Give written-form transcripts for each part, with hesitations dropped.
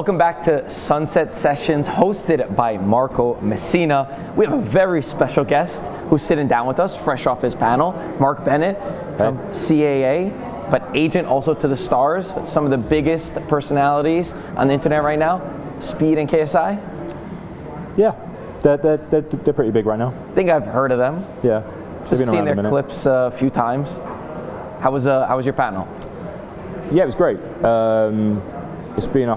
Welcome back to Sunset Sessions, hosted by Marco Messina. We have a very special guest who's sitting down with us, fresh off his panel, Mark Bennett from CAA, but agent also to the stars, some of the biggest personalities on the internet right now, Speed and KSI. Yeah, they're pretty big right now. I think I've heard of them. Yeah, just seen their clips a few times. How was your panel? Yeah, it was great. It's been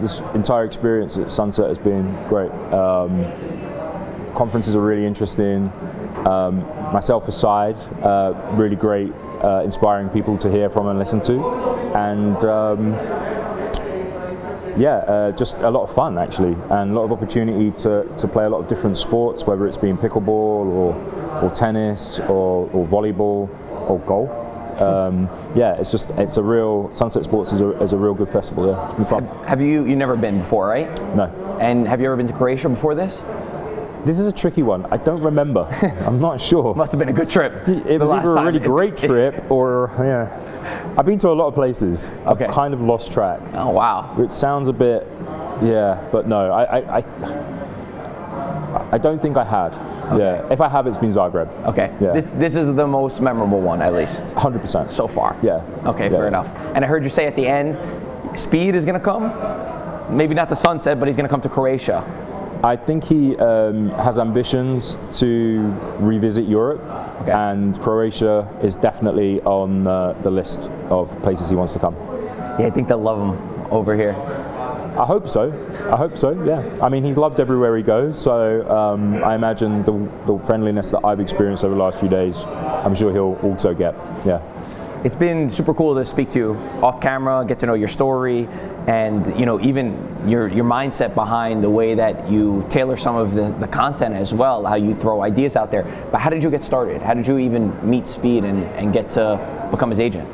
this entire experience at Sunset has been great. Conferences are really interesting. Myself aside, really great, inspiring people to hear from and listen to. And just a lot of fun actually, and a lot of opportunity to play a lot of different sports, whether it's been pickleball or tennis or volleyball or golf. It's a real, Sunset Sports is a real good festival. Yeah, it's been fun. Have you never been before, right? No. And have you ever been to Croatia before this? This is a tricky one. I don't remember. I'm not sure. Must have been a good trip. It was either a really great trip or I've been to a lot of places. I've kind of lost track. Oh wow. Which sounds a bit, but no. I don't think I had. Okay. Yeah, if I have, it's been Zagreb. Okay. Yeah. This is the most memorable one, at least. 100%. So far. Yeah. Okay, fair enough. And I heard you say at the end, Speed is going to come? Maybe not to Sunset, but he's going to come to Croatia. I think he has ambitions to revisit Europe, and Croatia is definitely on the list of places he wants to come. Yeah, I think they'll love him over here. I hope so, yeah. I mean, he's loved everywhere he goes, so I imagine the friendliness that I've experienced over the last few days, I'm sure he'll also get, yeah. It's been super cool to speak to you off camera, get to know your story, and even your mindset behind the way that you tailor some of the content as well, how you throw ideas out there. But how did you get started? How did you even meet Speed and get to become his agent?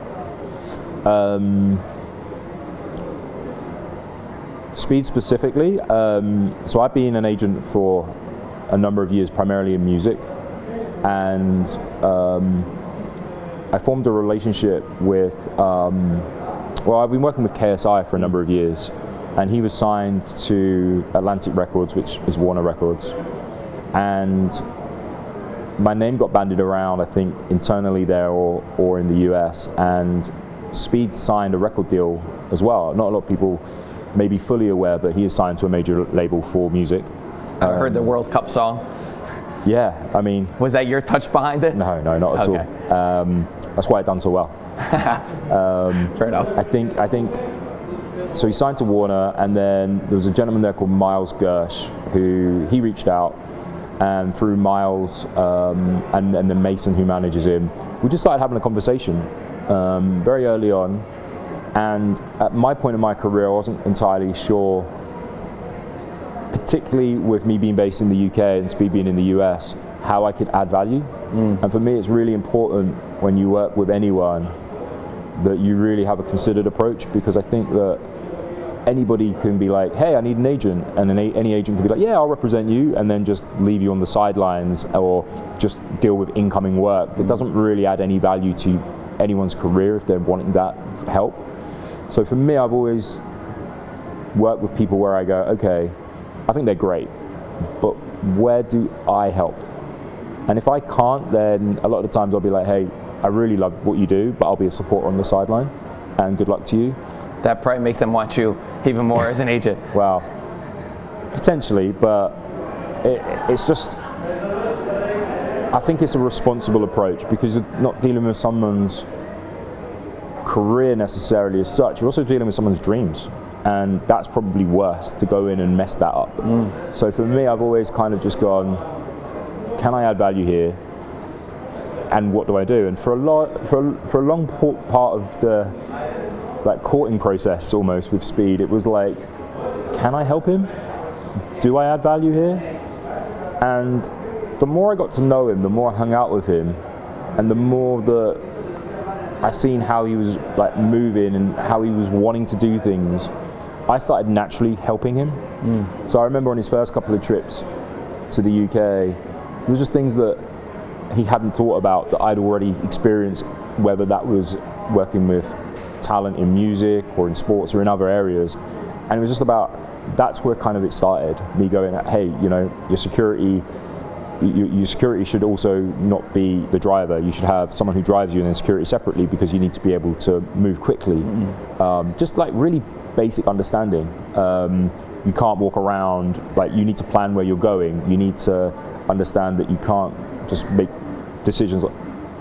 Speed specifically, so I've been an agent for a number of years, primarily in music, and I formed a relationship with, I've been working with KSI for a number of years, and he was signed to Atlantic Records, which is Warner Records, and my name got bandied around, I think, internally there or in the US, and Speed signed a record deal as well. Not a lot of people may be fully aware, but he is signed to a major label for music. I heard the World Cup song. Yeah, I mean... Was that your touch behind it? No, not at all. That's why it done so well. Fair enough. I think, so he signed to Warner, and then there was a gentleman there called Miles Gersh, who he reached out, and through Miles and then Mason, who manages him, we just started having a conversation very early on. And at my point in my career, I wasn't entirely sure, particularly with me being based in the UK and Speed being in the US, how I could add value. And for me, it's really important when you work with anyone that you really have a considered approach, because I think that anybody can be like, hey, I need an agent, and any agent can be like, yeah, I'll represent you, and then just leave you on the sidelines or just deal with incoming work. That doesn't really add any value to anyone's career if they're wanting that help. So for me, I've always worked with people where I go, okay, I think they're great, but where do I help? And if I can't, then a lot of the times I'll be like, hey, I really love what you do, but I'll be a supporter on the sideline, and good luck to you. That probably makes them want you even more as an agent. Well, potentially, but it's just, I think it's a responsible approach, because you're not dealing with someone's career necessarily as such, you're also dealing with someone's dreams, and that's probably worse, to go in and mess that up. So for me, I've always kind of just gone, can I add value here, and what do I do? And for a long part of the courting process almost with Speed, it was like, can I help him? Do I add value here? And the more I got to know him, the more I hung out with him, and the more that I seen how he was moving and how he was wanting to do things, I started naturally helping him. So I remember on his first couple of trips to the UK, it was just things that he hadn't thought about that I'd already experienced, whether that was working with talent in music or in sports or in other areas. And it was just about, that's where kind of it started. Me going, hey, you know, your security should also not be the driver. You should have someone who drives you and then security separately, because you need to be able to move quickly. Just like really basic understanding. You can't walk around, like you need to plan where you're going. You need to understand that you can't just make decisions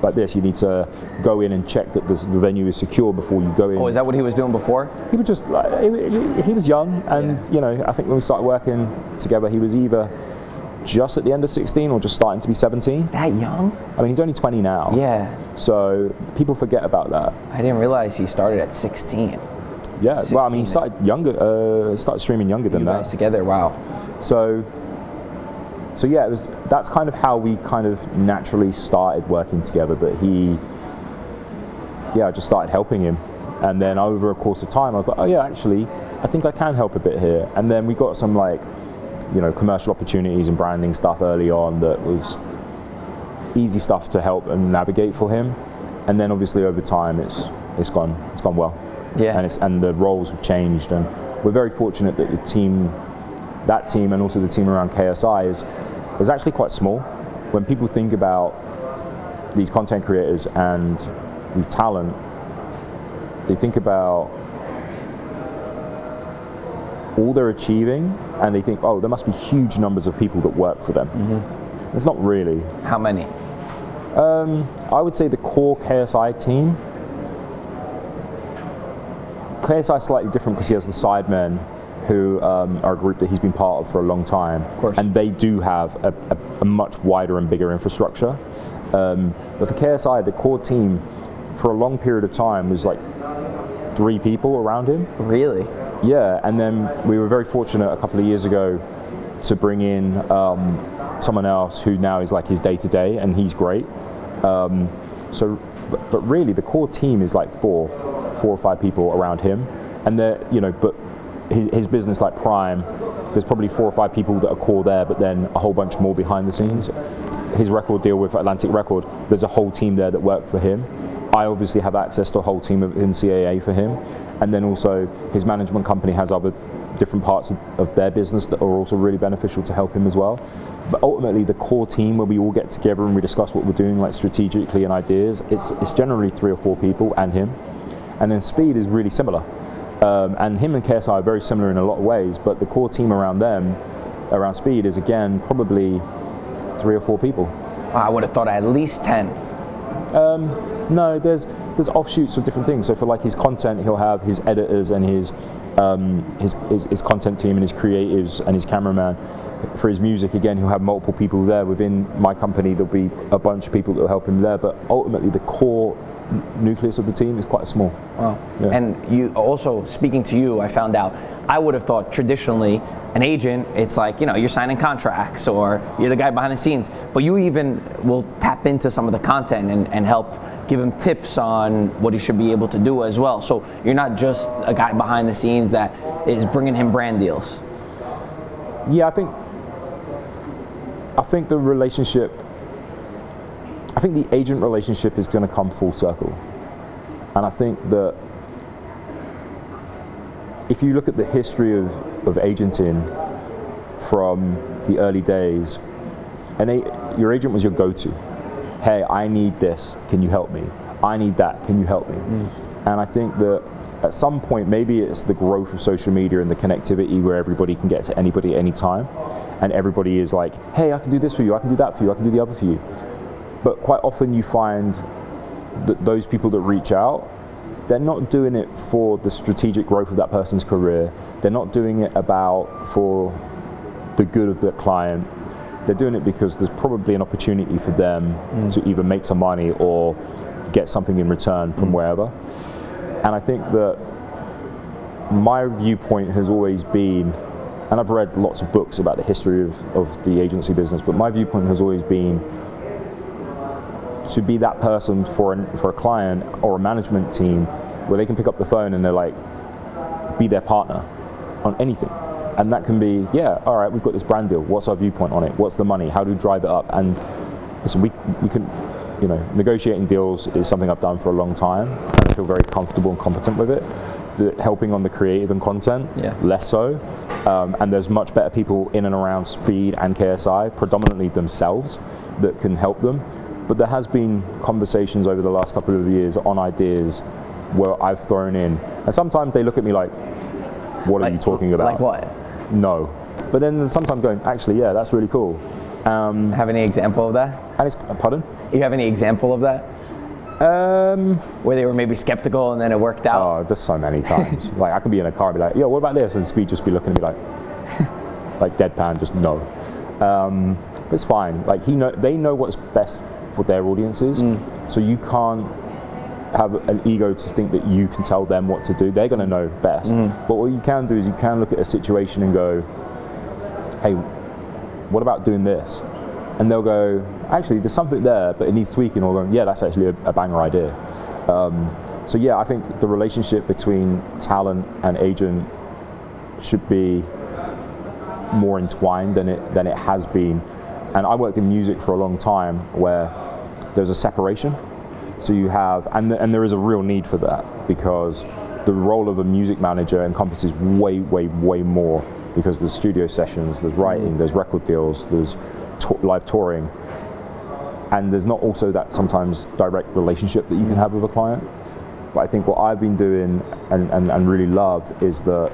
like this. You need to go in and check that the venue is secure before you go in. Oh, is that what he was doing before? He was just, he was young, and you know, I think when we started working together, he was either just at the end of 16 or just starting to be 17. That young? I mean, he's only 20 now. Yeah. So people forget about that. I didn't realize he started at 16. Yeah, well, I mean, he started younger. He started streaming younger than that. You guys together, wow. So yeah, that's kind of how we kind of naturally started working together. But I just started helping him, and then over a course of time, I was like, oh yeah, actually, I think I can help a bit here. And then we got some like, you know, commercial opportunities and branding stuff early on that was easy stuff to help and navigate for him. And then obviously over time, it's gone well. Yeah. And the roles have changed, and we're very fortunate that that team and also the team around KSI is actually quite small. When people think about these content creators and these talent, they think about all they're achieving, and they think, oh, there must be huge numbers of people that work for them. It's not really. How many? I would say the core KSI team. KSI is slightly different because he has the sidemen, who are a group that he's been part of for a long time. Of course. And they do have a much wider and bigger infrastructure. But for KSI, the core team, for a long period of time, was like 3 people around him. Really? Yeah, and then we were very fortunate a couple of years ago to bring in someone else who now is like his day-to-day, and he's great. But really, the core team is like 4 or 5 people around him, and they're, you know, but his business like Prime, there's probably 4 or 5 people that are core there, but then a whole bunch more behind the scenes. His record deal with Atlantic Record, there's a whole team there that work for him. I obviously have access to a whole team in CAA for him, and then also his management company has other different parts of their business that are also really beneficial to help him as well. But ultimately, the core team, where we all get together and we discuss what we're doing, like strategically and ideas, it's generally 3 or 4 people and him. And then Speed is really similar, and him and KSI are very similar in a lot of ways. But the core team around them, around Speed, is again probably 3 or 4 people. I would have thought at least 10. No, there's offshoots of different things. So for like his content, he'll have his editors and his content team and his creatives and his cameraman. For his music, again, he'll have multiple people there. Within my company, there'll be a bunch of people that will help him there. But ultimately, the core nucleus of the team is quite small. Wow. Yeah. And you also, speaking to you, I found out, I would have thought traditionally an agent, it's like, you know, you're signing contracts or you're the guy behind the scenes, but you even will tap into some of the content and help give him tips on what he should be able to do as well. So you're not just a guy behind the scenes that is bringing him brand deals. Yeah, I think the relationship, I think the agent relationship is going to come full circle. And I think that if you look at the history of agenting from the early days, your agent was your go-to. Hey, I need this, can you help me? I need that, can you help me? And I think that at some point, maybe it's the growth of social media and the connectivity where everybody can get to anybody at any time, and everybody is like, hey, I can do this for you, I can do that for you, I can do the other for you. But quite often you find that those people that reach out, they're not doing it for the strategic growth of that person's career. They're not doing it for the good of the client. They're doing it because there's probably an opportunity for them to either make some money or get something in return from wherever. And I think that my viewpoint has always been, and I've read lots of books about the history of the agency business, but my viewpoint has always been to be that person for a client or a management team where they can pick up the phone and they're like, be their partner on anything. And that can be, yeah, all right, we've got this brand deal. What's our viewpoint on it? What's the money? How do we drive it up? And listen, we can, you know, negotiating deals is something I've done for a long time, and I feel very comfortable and competent with it. helping on the creative and content, less so. And there's much better people in and around Speed and KSI, predominantly themselves, that can help them. But there has been conversations over the last couple of years on ideas where I've thrown in, and sometimes they look at me like, what are you talking about? Like what? No. But then sometimes going, actually, yeah, that's really cool. Have any example of that? And it's, pardon? You have any example of that? Where they were maybe skeptical and then it worked out? Oh, just so many times. Like I could be in a car and be like, yo, what about this? And Speed just be looking at me like deadpan, just no. But it's fine. Like they know what's best for their audiences. So you can't have an ego to think that you can tell them what to do. They're going to know best. But what you can do is you can look at a situation and go, hey, what about doing this? And they'll go, actually, there's something there, but it needs tweaking. Or going, yeah, that's actually a banger idea. So yeah, I think the relationship between talent and agent should be more entwined than it has been. And I worked in music for a long time where there's a separation. So you have, and there is a real need for that, because the role of a music manager encompasses way, way, way more, because there's studio sessions, there's writing, there's record deals, there's live touring, and there's not also that sometimes direct relationship that you can have with a client. But I think what I've been doing and really love is that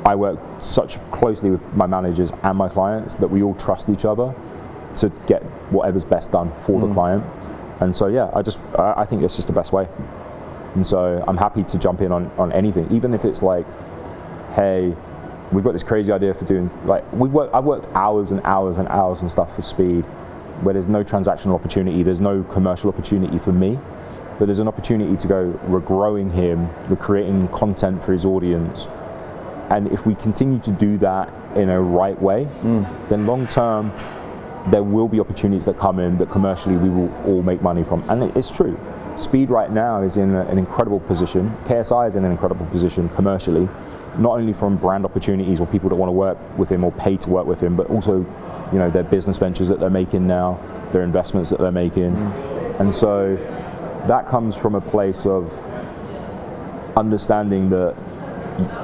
I work such closely with my managers and my clients that we all trust each other to get whatever's best done for the client. And so yeah, I think it's just the best way. And so I'm happy to jump in on anything, even if it's like, hey, we've got this crazy idea for doing, like, I've worked hours and hours and hours and stuff for Speed, where there's no transactional opportunity, there's no commercial opportunity for me, but there's an opportunity to go, we're growing him, we're creating content for his audience. And if we continue to do that in a right way, then long term, there will be opportunities that come in that commercially we will all make money from. And it's true. Speed right now is in an incredible position. KSI is in an incredible position commercially, not only from brand opportunities or people that want to work with him or pay to work with him, but also, you know, their business ventures that they're making now, their investments that they're making. And so that comes from a place of understanding that,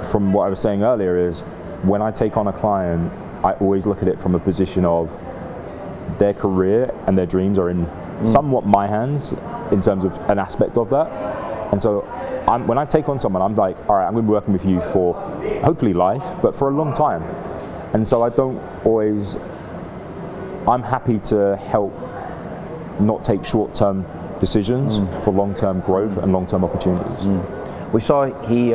from what I was saying earlier, is when I take on a client, I always look at it from a position of their career and their dreams are in somewhat my hands in terms of an aspect of that. And so when I take on someone, I'm like, all right, I'm going to be working with you for hopefully life, but for a long time. And so I don't always, I'm happy to help not take short-term decisions for long-term growth and long-term opportunities. We saw he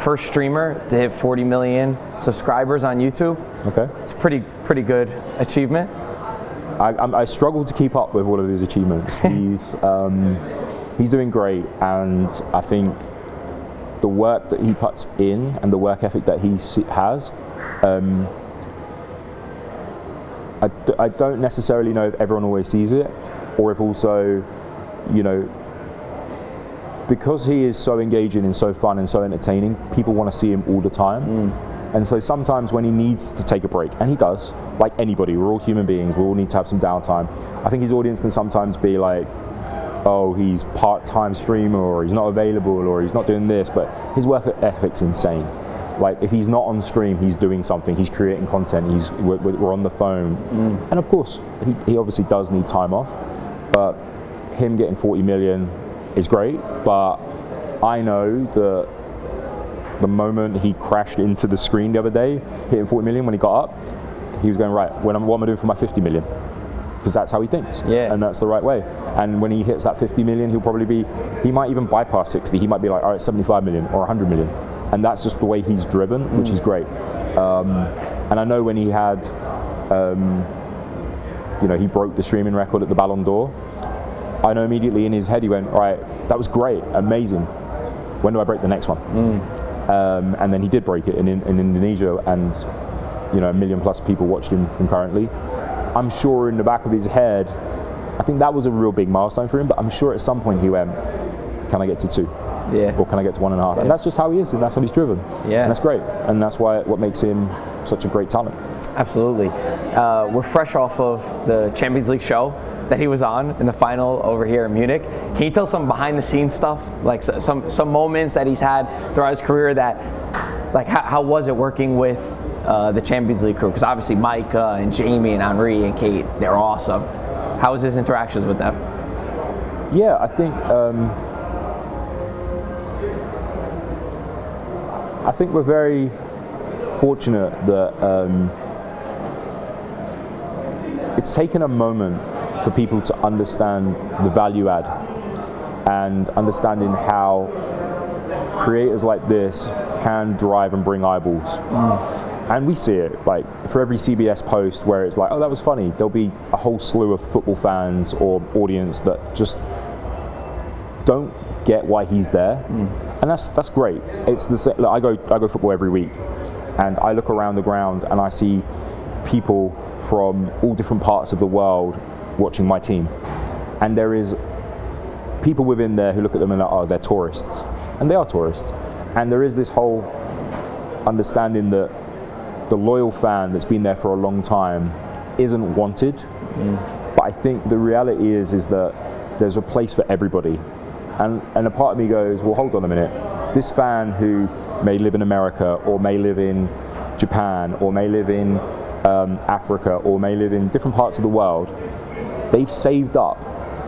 first streamer to hit 40 million subscribers on YouTube. Okay. It's a pretty good achievement. I struggle to keep up with all of his achievements. He's doing great, and I think the work that he puts in and the work ethic that he has, I don't necessarily know if everyone always sees it, or if also, you know, because he is so engaging and so fun and so entertaining, people want to see him all the time. And so sometimes when he needs to take a break, and he does, like anybody, we're all human beings, we all need to have some downtime. I think his audience can sometimes be like, oh, he's part-time streamer, or he's not available, or he's not doing this, but his work ethic's insane. Like, if he's not on stream, he's doing something, he's creating content, we're on the phone. And of course, he obviously does need time off, but him getting 40 million is great, but I know that the moment he crashed into the screen the other day, hitting 40 million, when he got up, he was going, right, what am I doing for my 50 million? Because that's how he thinks, and that's the right way. And when he hits that 50 million, he might even bypass 60. He might be like, all right, 75 million or 100 million. And that's just the way he's driven, which is great. And I know when he had, you know, he broke the streaming record at the Ballon d'Or, I know immediately in his head he went, all right, that was great, amazing. When do I break the next one? And then he did break it in Indonesia, and, you know, 1 million plus people watched him concurrently. I'm sure in the back of his head, I think that was a real big milestone for him, but I'm sure at some point he went, can I get to 2? Or can I get to 1.5? And that's just how he is, and that's how he's driven. And that's great, and that's what makes him such a great talent. Absolutely. We're fresh off of the Champions League show. that he was on in the final over here in Munich. Can you tell some behind the scenes stuff, like some moments that he's had throughout his career that, like how was it working with the Champions League crew? Because obviously Micah and Jamie and Henri and Kate, they're awesome. How was his interactions with them? Yeah, I think we're very fortunate that it's taken a moment for people to understand the value add and understanding how creators like this can drive and bring eyeballs. And we see it, like for every CBS post where it's like, oh, that was funny, there'll be a whole slew of football fans or audience that just don't get why he's there. And that's great. It's the look, I go football every week, and I look around the ground and I see people from all different parts of the world watching my team, and there is people within there who look at them and are like, oh, they're tourists, and they are tourists. And there is this whole understanding that the loyal fan that's been there for a long time isn't wanted. But I think the reality is that there's a place for everybody. And a part of me goes, well, hold on a minute. This fan who may live in America, or may live in Japan, or may live in Africa, or may live in different parts of the world, they've saved up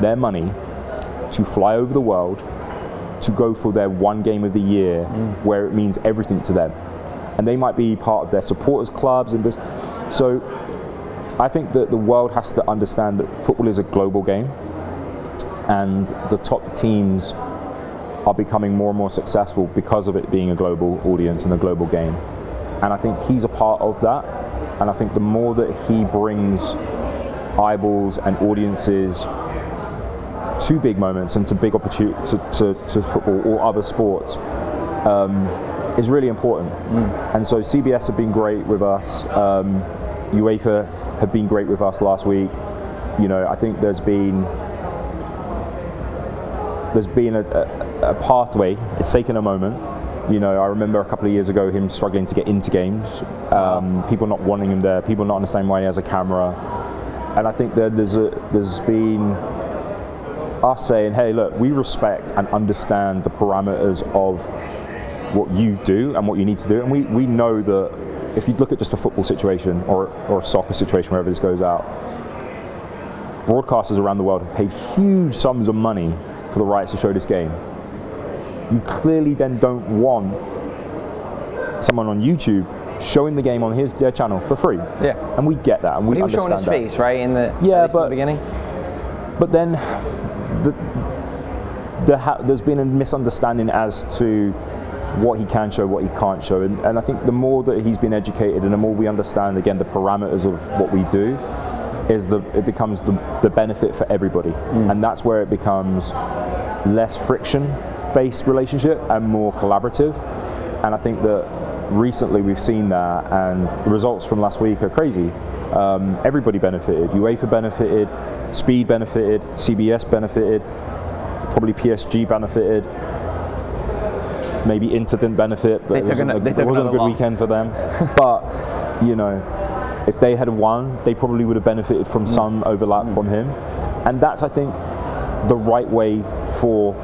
their money to fly over the world to go for their one game of the year where it means everything to them. And they might be part of their supporters clubs and this. So I think that the world has to understand that football is a global game, and the top teams are becoming more and more successful because of it being a global audience and a global game. And I think he's a part of that. And I think the more that he brings eyeballs and audiences to big moments and to big opportunities to football or other sports is really important. And so CBS have been great with us. UEFA have been great with us last week. You know, I think there's been a pathway. It's taken a moment. You know, I remember a couple of years ago him struggling to get into games, people not wanting him there, people not understanding why he has a camera. And I think that there's been us saying, hey, look, we respect and understand the parameters of what you do and what you need to do. And we know that if you look at just a football situation or a soccer situation, wherever this goes out, broadcasters around the world have paid huge sums of money for the rights to show this game. You clearly then don't want someone on YouTube showing the game on their channel for free. Yeah. And we get that, and we understand that. He was showing his face, right, in the beginning? But then there's been a misunderstanding as to what he can show, what he can't show. And I think the more that he's been educated and the more we understand, again, the parameters of what we do, it becomes the benefit for everybody. And that's where it becomes less friction-based relationship and more collaborative. And I think that recently we've seen that, and the results from last week are crazy. Everybody benefited. UEFA benefited, Speed benefited, CBS benefited, probably PSG benefited, maybe Inter didn't benefit, but it wasn't a good weekend for them. But, you know, if they had won, they probably would have benefited from some overlap from him. And that's, I think, the right way for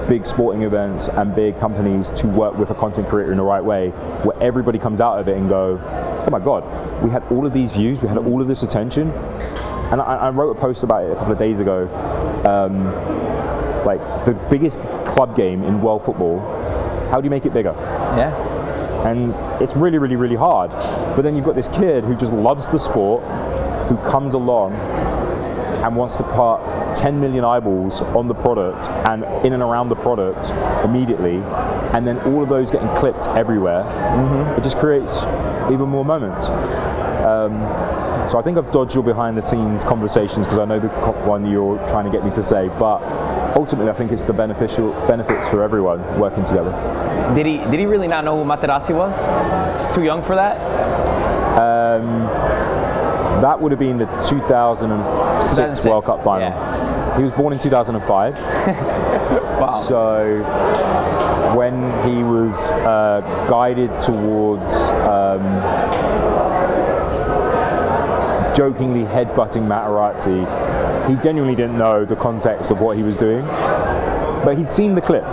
big sporting events and big companies to work with a content creator in the right way, where everybody comes out of it and go, oh my God, we had all of these views, we had all of this attention. And I wrote a post about it a couple of days ago, like the biggest club game in world football, how do you make it bigger? Yeah. And it's really, really, really hard. But then you've got this kid who just loves the sport, who comes along and wants to put 10 million eyeballs on the product and in and around the product immediately, and then all of those getting clipped everywhere. It just creates even more moments. So I think I've dodged your behind the scenes conversations because I know the one you're trying to get me to say, but ultimately I think it's the benefits for everyone working together. Did he really not know who Materazzi was? He's too young for that? That would have been the 2006 World Cup final. Yeah. He was born in 2005. Wow. So when he was guided towards jokingly headbutting Materazzi, he genuinely didn't know the context of what he was doing. But he'd seen the clip.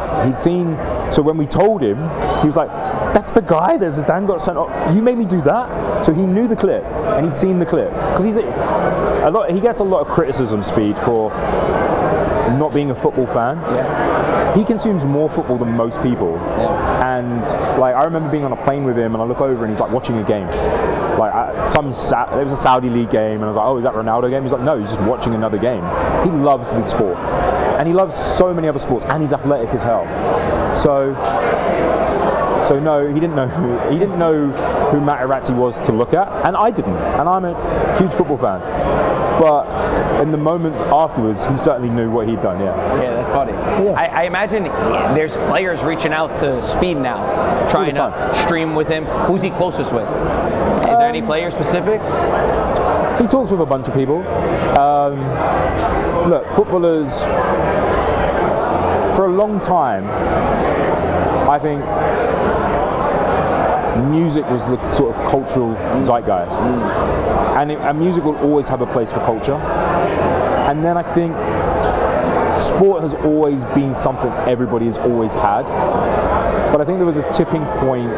So when we told him, he was like, that's the guy that Zidane got sent off. You made me do that? So he knew the clip, and he'd seen the clip. Because he gets a lot of criticism, Speed, for not being a football fan. Yeah. He consumes more football than most people. Yeah. And like, I remember being on a plane with him, and I look over and he's like watching a game. Like there was a Saudi League game, and I was like, oh, is that Ronaldo game? He's like, no, he's just watching another game. He loves the sport. And he loves so many other sports, and he's athletic as hell. So no, he didn't know who Materazzi was to look at, and I didn't. And I'm a huge football fan. But in the moment afterwards, he certainly knew what he'd done. Yeah. Yeah, that's funny. Yeah. I imagine there's players reaching out to Speed now, trying to stream with him. Who's he closest with? Is there any player specific? He talks with a bunch of people. Look, footballers, for a long time, I think music was the sort of cultural zeitgeist. And music will always have a place for culture. And then I think sport has always been something everybody has always had. But I think there was a tipping point,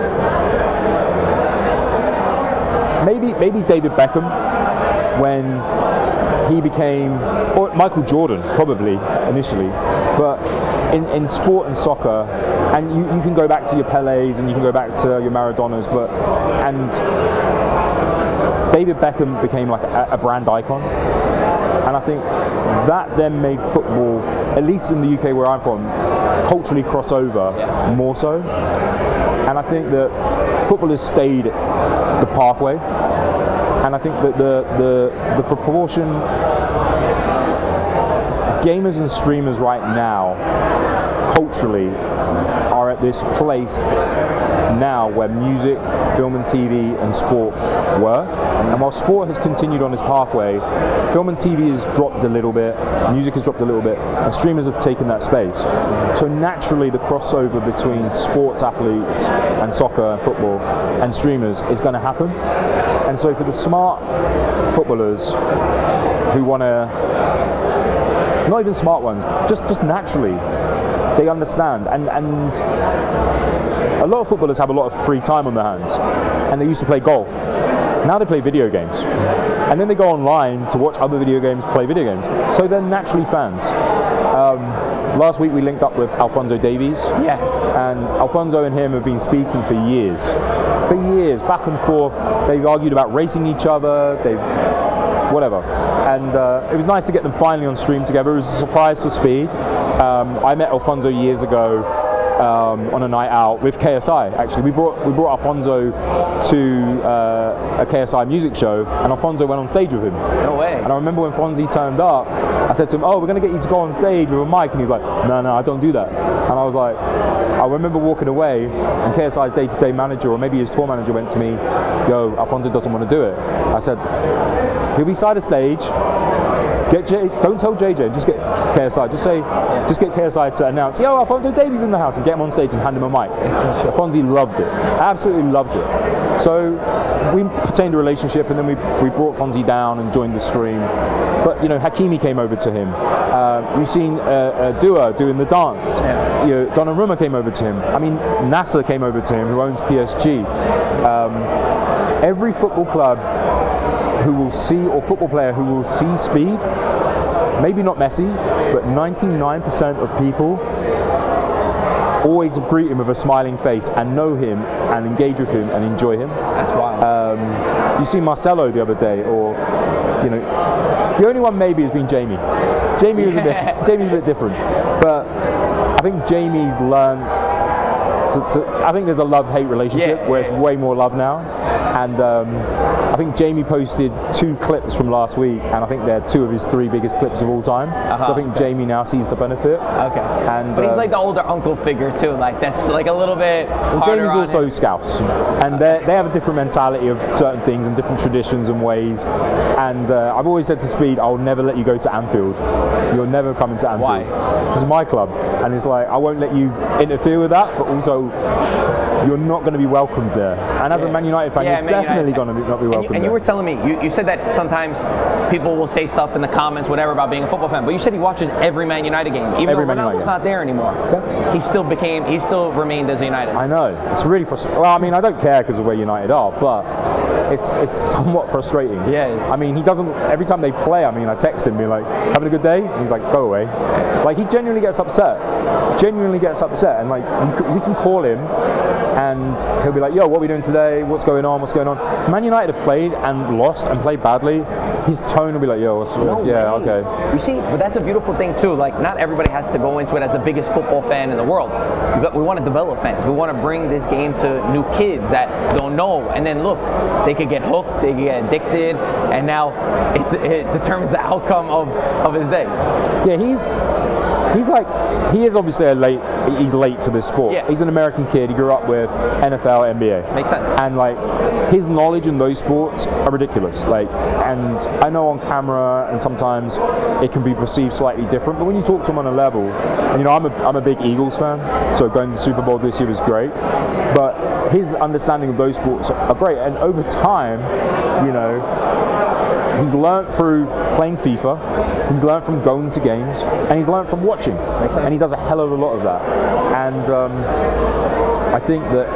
maybe David Beckham, when he became, or Michael Jordan probably initially, but in sport and soccer, and you can go back to your Pelés and you can go back to your Maradonas, and David Beckham became like a brand icon, and I think that then made football, at least in the UK where I'm from, culturally cross over more so, and I think that football has stayed the pathway. And I think that the proportion, gamers and streamers right now, culturally, are at this place now where music, film and TV and sport were. And while sport has continued on its pathway, film and TV has dropped a little bit, music has dropped a little bit, and streamers have taken that space. So naturally the crossover between sports athletes and soccer and football and streamers is going to happen. And so for the smart footballers who want to, not even smart ones, just naturally, they understand. And a lot of footballers have a lot of free time on their hands, and they used to play golf. Now they play video games, and then they go online to watch other video games, play video games. So they're naturally fans. Last week we linked up with Alphonso Davies. Yeah. And Alphonso and him have been speaking for years, back and forth. They've argued about racing each other, whatever. And it was nice to get them finally on stream together. It was a surprise for Speed. I met Alphonso years ago on a night out with KSI. Actually, we brought Alphonso to a KSI music show, and Alphonso went on stage with him. No way. And I remember when Fonzie turned up, I said to him, "Oh, we're going to get you to go on stage with a mic," and he was like, "No, I don't do that." And I was like, I remember walking away, and KSI's day-to-day manager, or maybe his tour manager, went to me, "Yo, Alphonso doesn't want to do it." I said, "He'll be side of stage. Don't tell JJ, just get KSI. Just get KSI to announce, 'Yo, Alphonso Davies in the house,' and get him on stage and hand him a mic." Fonzie loved it, absolutely loved it. So we obtained a relationship, and then we brought Fonzie down and joined the stream. But Hakimi came over to him. We've seen Dua doing the dance. Donnarumma came over to him. I mean, Nasser came over to him, who owns PSG. Every football club who will see, or football player who will see Speed, maybe not Messi, but 99% of people always greet him with a smiling face and know him and engage with him and enjoy him. That's wild. You see Marcelo the other day, or the only one maybe has been Jamie. Jamie's a bit different, but I think Jamie's learned. I think there's a love-hate relationship where it's way more love now, and I think Jamie posted 2 clips from last week, and I think they're 2 of his 3 biggest clips of all time. So I think Jamie now sees the benefit. Okay. And but he's like the older uncle figure too. Like that's like a little bit. Well, Jamie's also him. Scouts, and they have a different mentality of certain things and different traditions and ways. And I've always said to Speed, "I'll never let you go to Anfield. You're never coming to Anfield. Why? This is my club." And it's like, I won't let you interfere with that, but also know you're not going to be welcomed there. And as a Man United fan, you're definitely going to not be welcomed and you were telling me, you said that sometimes people will say stuff in the comments, whatever, about being a football fan, but you said he watches every Man United game. Even though Ronaldo's not there anymore. Yeah. He still remained as United. I know. It's really frustrating. Well, I mean, I don't care because of where United are, but it's somewhat frustrating. Yeah. I mean, he doesn't, every time they play, I mean, I text him, being like, having a good day? And he's like, go away. Like, he genuinely gets upset. And like, we can call him and he'll be like, yo, what are we doing today? What's going on? Man United have played and lost and played badly. His tone will be like, yo, okay. You see, but that's a beautiful thing too. Like, not everybody has to go into it as the biggest football fan in the world. We want to develop fans. We want to bring this game to new kids that don't know. And then look, they could get hooked, they could get addicted, and now it determines the outcome of his day. Yeah, he is obviously he's late to this sport. Yeah. He's an American kid. He grew up with NFL, NBA. Makes sense. And like, his knowledge in those sports are ridiculous. Like, and I know on camera and sometimes it can be perceived slightly different, but when you talk to him on a level, and you know, I'm a big Eagles fan, so going to the Super Bowl this year was great. But his understanding of those sports are great, and over time, you know, he's learnt through playing FIFA, he's learnt from going to games, and he's learnt from watching. And he does a hell of a lot of that. And I think that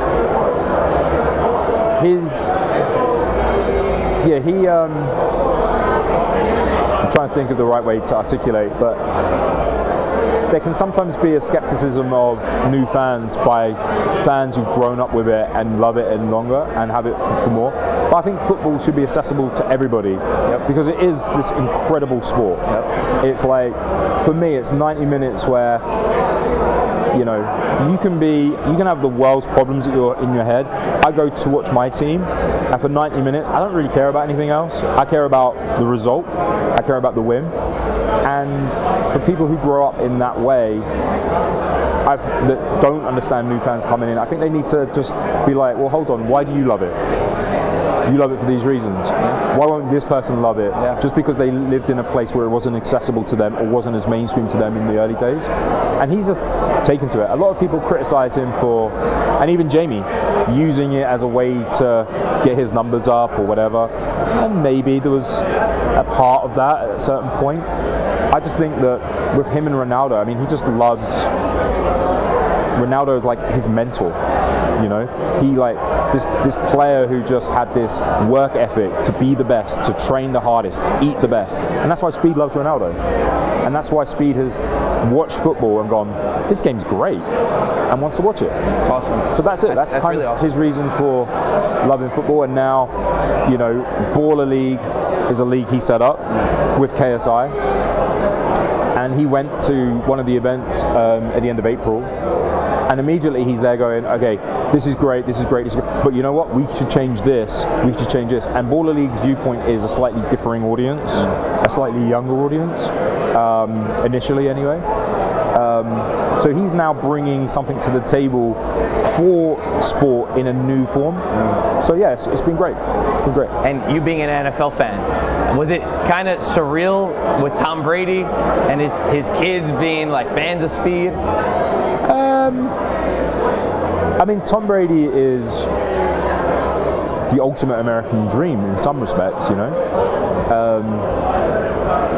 I'm trying to think of the right way to articulate, but there can sometimes be a skepticism of new fans by fans who've grown up with it and love it and longer and have it for more. But I think football should be accessible to everybody because it is this incredible sport. It's like, for me, it's 90 minutes where, you know, you can have the world's problems in your head. I go to watch my team, and for 90 minutes, I don't really care about anything else. I care about the result. I care about the win. And for people who grow up in that way, that don't understand new fans coming in, I think they need to just be like, well, hold on, why do you love it? You love it for these reasons. Why won't this person love it? Just because they lived in a place where it wasn't accessible to them or wasn't as mainstream to them in the early days. And he's just taken to it. A lot of people criticize him for, and even Jamie, using it as a way to get his numbers up or whatever. And maybe there was a part of that at a certain point. I just think that with him and Ronaldo, I mean, he just loves, Ronaldo is like his mentor. You know, he like this player who just had this work ethic to be the best, to train the hardest, to eat the best, and that's why Speed loves Ronaldo, and that's why Speed has watched football and gone, this game's great, and wants to watch it. It's awesome. So that's it. That's kind really of awesome. His reason for loving football. And now, you know, Baller League is a league he set up with KSI, and he went to one of the events at the end of April. And immediately he's there going, okay, this is great, but you know what? We should change this, we should change this. And Baller League's viewpoint is a slightly differing audience, a slightly younger audience, initially anyway. So he's now bringing something to the table for sport in a new form. So yeah, it's been great. And you being an NFL fan, was it kind of surreal with Tom Brady and his kids being like fans of Speed? I mean, Tom Brady is the ultimate American dream in some respects, you know.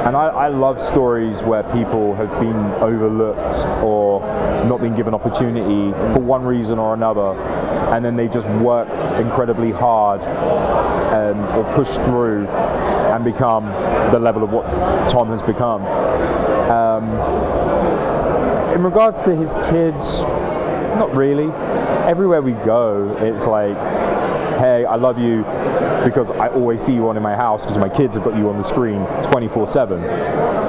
And I love stories where people have been overlooked or not been given opportunity for one reason or another, and then they just work incredibly hard or push through and become the level of what Tom has become. In regards to his kids, not really. Everywhere we go, it's like, hey, I love you because I always see you on in my house because my kids have got you on the screen 24/7.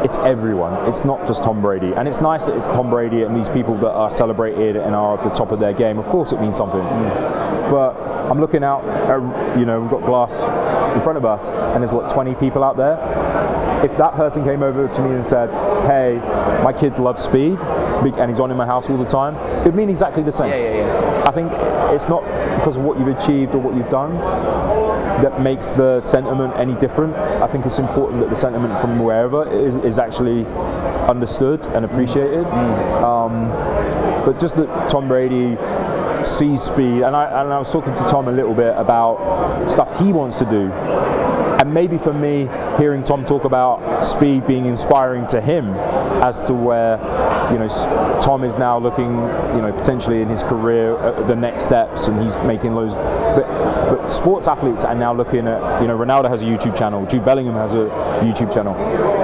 It's everyone. It's not just Tom Brady. And it's nice that it's Tom Brady and these people that are celebrated and are at the top of their game. Of course it means something. But I'm looking out, you know, we've got glass in front of us and there's 20 people out there. If that person came over to me and said, hey, my kids love Speed and he's on in my house all the time, it would mean exactly the same. I think it's not because of what you've achieved or what you've done that makes the sentiment any different. I think it's important that the sentiment from wherever is actually understood and appreciated. But just that Tom Brady sees speed, and I was talking to Tom a little bit about stuff he wants to do. And maybe for me, hearing Tom talk about speed being inspiring to him as to where, you know, Tom is now looking, you know, potentially in his career at the next steps, and he's making loads. But sports athletes are now looking at, you know, Ronaldo has a YouTube channel, Jude Bellingham has a YouTube channel.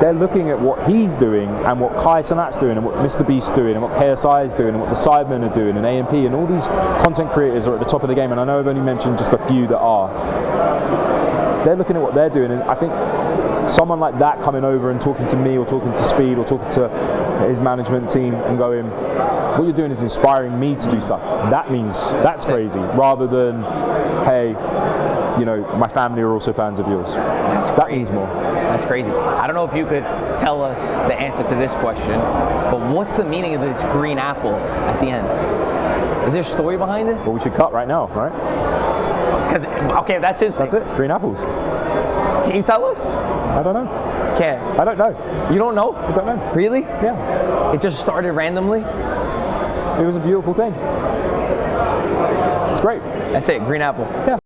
They're looking at what he's doing and what Kai Cenat's doing and what Mr. Beast's doing and what KSI is doing and what the Sidemen are doing and AMP and all these content creators are at the top of the game. And I know I've only mentioned just a few that are. They're looking at what they're doing, and I think someone like that coming over and talking to me or talking to Speed or talking to his management team and going, what you're doing is inspiring me to do stuff. That means that's crazy, rather than, hey, you know, my family are also fans of yours. That means more. That's crazy. I don't know if you could tell us the answer to this question, but what's the meaning of this green apple at the end? Is there a story behind it? Well, we should cut right now, right? Because, okay, that's his thing. That's it, green apples. Can you tell us? I don't know. Can't. I don't know. You don't know? I don't know. Really? Yeah. It just started randomly? It was a beautiful thing. It's great. That's it, green apple. Yeah.